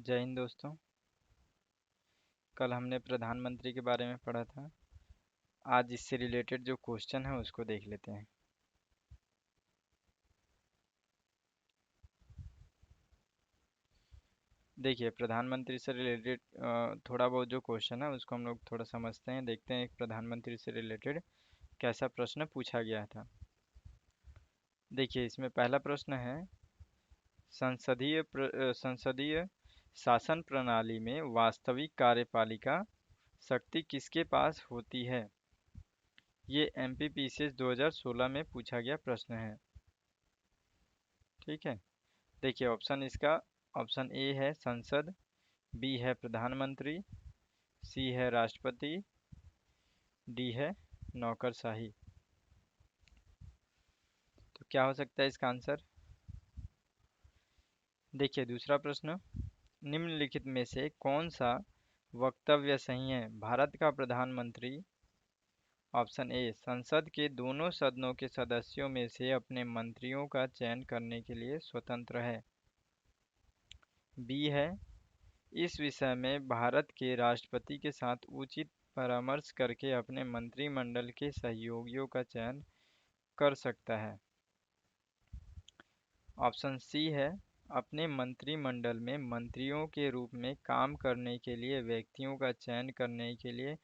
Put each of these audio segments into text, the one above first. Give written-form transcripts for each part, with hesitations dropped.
जय हिंद दोस्तों। कल हमने प्रधानमंत्री के बारे में पढ़ा था। आज इससे रिलेटेड जो क्वेश्चन है उसको देख लेते हैं। देखिए, प्रधानमंत्री से रिलेटेड थोड़ा बहुत जो क्वेश्चन है उसको हम लोग थोड़ा समझते हैं, देखते हैं एक प्रधानमंत्री से रिलेटेड कैसा प्रश्न पूछा गया था। देखिए, इसमें पहला प्रश्न है, संसदीय शासन प्रणाली में वास्तविक कार्यपालिका शक्ति किसके पास होती है। ये एमपीपीसीएस 2016 में पूछा गया प्रश्न है। ठीक है। देखिए, ऑप्शन ए है संसद, बी है प्रधानमंत्री, सी है राष्ट्रपति, डी है नौकरशाही। तो क्या हो सकता है इसका आंसर। देखिए, दूसरा प्रश्न, निम्नलिखित में से कौन सा वक्तव्य सही है। भारत का प्रधानमंत्री ऑप्शन ए संसद के दोनों सदनों के सदस्यों में से अपने मंत्रियों का चयन करने के लिए स्वतंत्र है। बी है इस विषय में भारत के राष्ट्रपति के साथ उचित परामर्श करके अपने मंत्रिमंडल के सहयोगियों का चयन कर सकता है। ऑप्शन सी है अपने मंत्रिमंडल में मंत्रियों के रूप में काम करने के लिए व्यक्तियों का चयन करने के लिए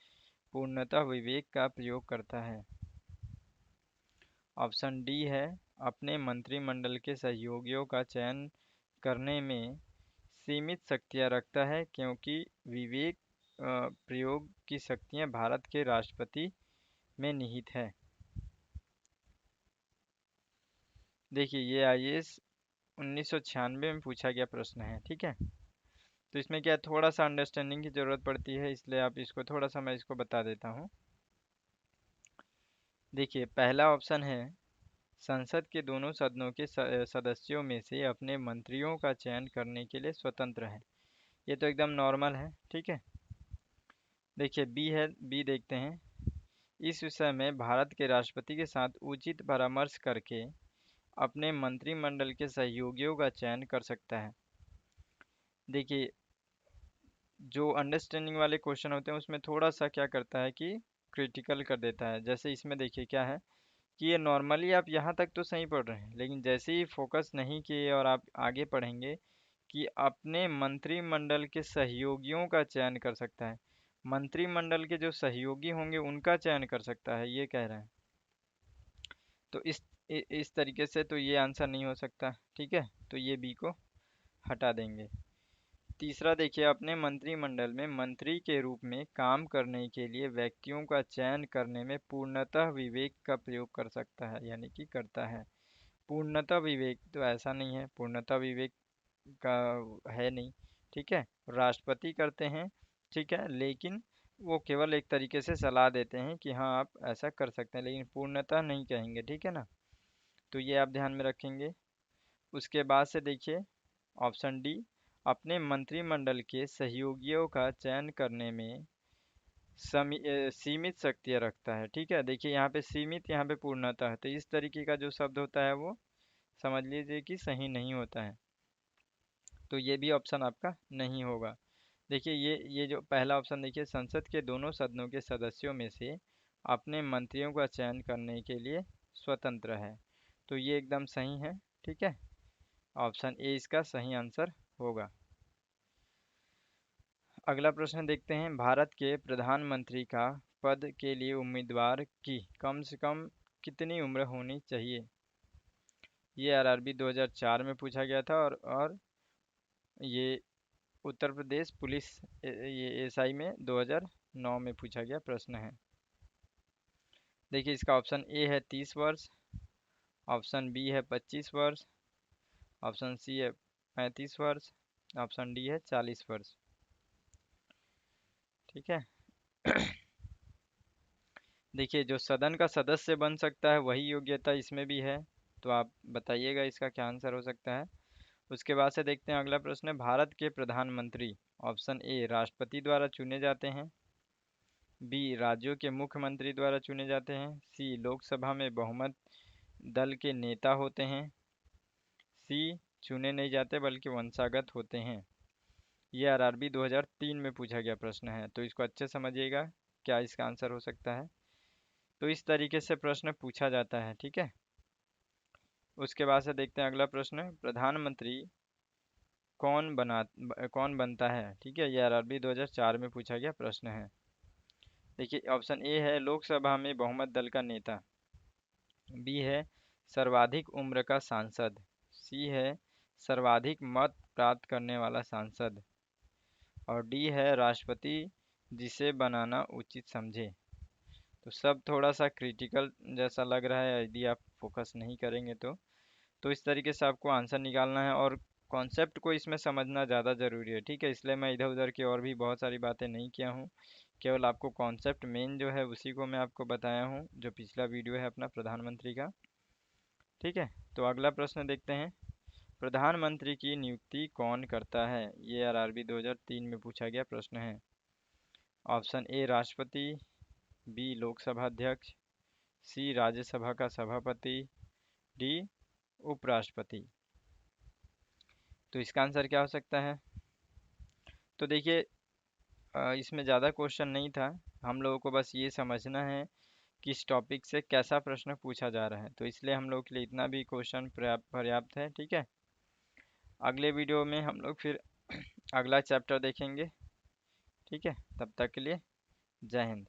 पूर्णतः विवेक का प्रयोग करता है। ऑप्शन डी है अपने मंत्रिमंडल के सहयोगियों का चयन करने में सीमित शक्तियां रखता है क्योंकि विवेक प्रयोग की शक्तियां भारत के राष्ट्रपति में निहित है। देखिए, ये आईएएस 1996 में पूछा गया प्रश्न है। ठीक है। तो इसमें क्या थोड़ा सा अंडरस्टैंडिंग की ज़रूरत पड़ती है, इसलिए आप इसको थोड़ा सा मैं इसको बता देता हूँ। देखिए, पहला ऑप्शन है संसद के दोनों सदनों के सदस्यों में से अपने मंत्रियों का चयन करने के लिए स्वतंत्र है। ये तो एकदम नॉर्मल है। ठीक है। देखिए, बी देखते हैं, इस विषय में भारत के राष्ट्रपति के साथ उचित परामर्श करके अपने मंत्रिमंडल के सहयोगियों का चयन कर सकता है। देखिए, जो अंडरस्टैंडिंग वाले क्वेश्चन होते हैं उसमें थोड़ा सा क्या करता है कि क्रिटिकल कर देता है। जैसे इसमें देखिए क्या है कि ये नॉर्मली आप यहाँ तक तो सही पढ़ रहे हैं, लेकिन जैसे ही फोकस नहीं किए और आप आगे पढ़ेंगे कि अपने मंत्रिमंडल के सहयोगियों का चयन कर सकता है, मंत्रिमंडल के जो सहयोगी होंगे उनका चयन कर सकता है, ये कह रहे हैं। तो इस तरीके से तो ये आंसर नहीं हो सकता। ठीक है। तो ये बी को हटा देंगे। तीसरा देखिए, अपने मंत्रिमंडल में मंत्री के रूप में काम करने के लिए व्यक्तियों का चयन करने में पूर्णतः विवेक का प्रयोग कर सकता है, यानी कि करता है। पूर्णतः विवेक तो ऐसा नहीं है, पूर्णतः विवेक का है नहीं। ठीक है। राष्ट्रपति करते हैं। ठीक है, लेकिन वो केवल एक तरीके से सलाह देते हैं कि हाँ आप ऐसा कर सकते हैं, लेकिन पूर्णतः नहीं कहेंगे। ठीक है ना। तो ये आप ध्यान में रखेंगे। उसके बाद से देखिए ऑप्शन डी, अपने मंत्रिमंडल के सहयोगियों का चयन करने में सीमित शक्तियाँ रखता है। ठीक है। देखिए, यहाँ पे सीमित, यहाँ पे पूर्णतः, तो इस तरीके का जो शब्द होता है वो समझ लीजिए कि सही नहीं होता है। तो ये भी ऑप्शन आपका नहीं होगा। देखिए, ये जो पहला ऑप्शन देखिए, संसद के दोनों सदनों के सदस्यों में से अपने मंत्रियों का चयन करने के लिए स्वतंत्र है, तो ये एकदम सही है। ठीक है। ऑप्शन ए इसका सही आंसर होगा। अगला प्रश्न देखते हैं, भारत के प्रधानमंत्री का पद के लिए उम्मीदवार की कम से कम कितनी उम्र होनी चाहिए। ये आरआरबी 2004 में पूछा गया था, और ये उत्तर प्रदेश पुलिस ये एसआई में 2009 में पूछा गया प्रश्न है। देखिए, इसका ऑप्शन ए है 30 वर्ष, ऑप्शन बी है 25 वर्ष, ऑप्शन सी है 35 वर्ष, ऑप्शन डी है 40 वर्ष। ठीक है। देखिए, जो सदन का सदस्य बन सकता है वही योग्यता इसमें भी है, तो आप बताइएगा इसका क्या आंसर हो सकता है। उसके बाद से देखते हैं अगला प्रश्न, भारत के प्रधानमंत्री ऑप्शन ए राष्ट्रपति द्वारा चुने जाते हैं, बी राज्यों के मुख्यमंत्री द्वारा चुने जाते हैं, सी लोकसभा में बहुमत दल के नेता होते हैं, सी चुने नहीं जाते बल्कि वंशागत होते हैं। ये आरआरबी 2003 में पूछा गया प्रश्न है, तो इसको अच्छे समझिएगा क्या इसका आंसर हो सकता है। तो इस तरीके से प्रश्न पूछा जाता है, ठीक है। उसके बाद से देखते हैं अगला प्रश्न, प्रधानमंत्री कौन बनता है, ठीक है। ये आरआरबी 2004 में पूछा गया प्रश्न है। देखिए ऑप्शन ए है लोकसभा में बहुमत दल का नेता, बी है सर्वाधिक उम्र का सांसद, सी है सर्वाधिक मत प्राप्त करने वाला सांसद, और डी है राष्ट्रपति जिसे बनाना उचित समझे। तो सब थोड़ा सा क्रिटिकल जैसा लग रहा है यदि आप फोकस नहीं करेंगे तो इस तरीके से आपको आंसर निकालना है और कॉन्सेप्ट को इसमें समझना ज़्यादा ज़रूरी है, ठीक है। इसलिए मैं इधर उधर की और भी बहुत सारी बातें नहीं किया हूँ, केवल आपको कॉन्सेप्ट मेन जो है उसी को मैं आपको बताया हूँ, जो पिछला वीडियो है अपना प्रधानमंत्री का, ठीक है। तो अगला प्रश्न देखते हैं, प्रधानमंत्री की नियुक्ति कौन करता है। ये आरआरबी 2003 में पूछा गया प्रश्न है। ऑप्शन ए राष्ट्रपति, बी लोकसभा अध्यक्ष, सी राज्यसभा का सभापति, डी उपराष्ट्रपति। तो इसका आंसर क्या हो सकता है। तो देखिए इसमें ज़्यादा क्वेश्चन नहीं था, हम लोगों को बस ये समझना है कि इस टॉपिक से कैसा प्रश्न पूछा जा रहा है, तो इसलिए हम लोग के लिए इतना भी क्वेश्चन पर्याप्त है, ठीक है। अगले वीडियो में हम लोग फिर अगला चैप्टर देखेंगे, ठीक है। तब तक के लिए जय हिंद।